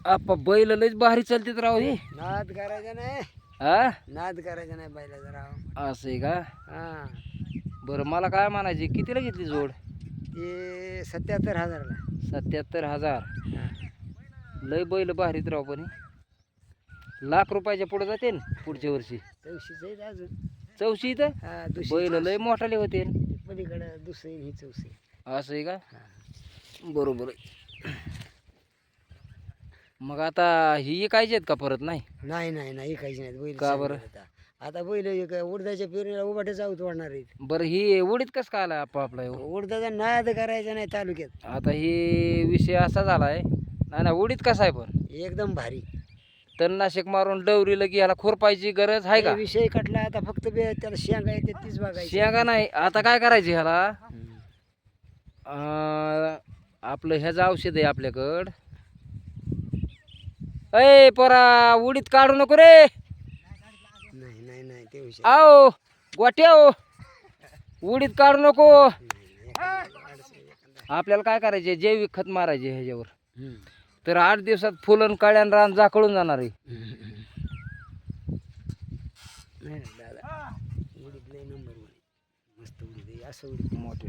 आपा बैल लयच भारी चालतेत राव हे. नाद करायचा नाही, हा नाद करायचा नाही बैलाचा राव. असं आहे का? हा बरं मला काय म्हणायचे, कितीला घेतली जोड? ते 77,000ला. 77,000. हा. लय बैल भारीत राव, पण हे. लाख रुपयाच्या पुढे जाते ना पुढच्या वर्षी. चौशीच आहेत अजून. चौशी इथं हा दुसरी बैल लय मोठाले होते. पलीकडे दुसरी ही चौशी. असं आहे का? हा. बरोबर आहे. मग आता ही कायचे आहेत का परत? नाही नाही नाही नाही काहीच नाही बैल. का बरं? आता बैल एक उडदाच्या पेरणीला उभाटे जाऊत वाढणार आहेत. बरं ही उडीत कसं काय आला आपला ह्यो? उडदाचा नाद करायचा नाही तालुक्यात. आता ही विषय असा झालाय. नाही ना उडीत कसा आहे पण एकदम भारी. तणनाशक मारून डवरीला की ह्याला खुरपायची गरज आहे का? विषय कटला आता फक्त त्याला शेंगा येते तीच बघायची. शेंगा नाही, आता काय करायची ह्याला? हम्म. आपलं ह्याचं औषध आहे आपल्याकडं. अय पोरा उडीत काढू नको रे. नाही नाही नाही ते विषय आओ गोट्या उडीत काढू नको. आपल्याला काय करायचे, जैविक खत मारायचे ह्याच्यावर. हम्म. तर 8 दिवसात फुलन काळ्यान रान झाकळून जाणार आहे. नाही दादा उडीद लय नंबर वन मस्त उडीद आहे. असं उडीद मोठे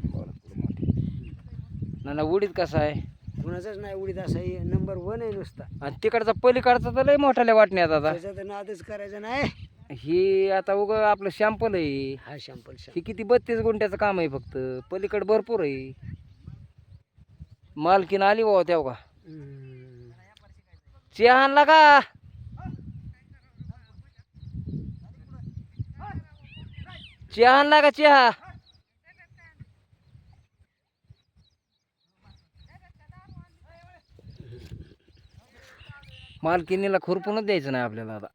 ना उडीद कसा आहे? कुणाचाच नाही उडीद असा नंबर वन आहे नुसता. आणि तिकडचा पलीकडचा तर लय मोठ्याला वाटण्यात आता. त्याचा तर नादच करायचा नाही. ही आता उग आपलं शॅम्पल आहे. हा शॅम्पल ही किती 32 गुंठ्याचं काम आहे फक्त. पलीकडे भरपूर आहे. मालकीन आली बाबा तेव्हा का चहा आणला का? चहा आणला का चहा? मालकीनीला खुरपूनच द्यायचं नाही आपल्याला आता.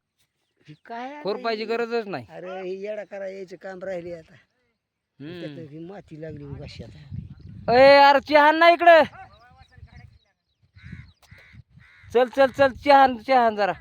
काय खुरपायची गरजच नाही. अरे ही येडा करा यायचं काम राहिले आता. हम्म. त्यात ही माती लागली उगाशी आता. अय अरे चहा आण ना इकडे. चल चल चल चहा आण जरा.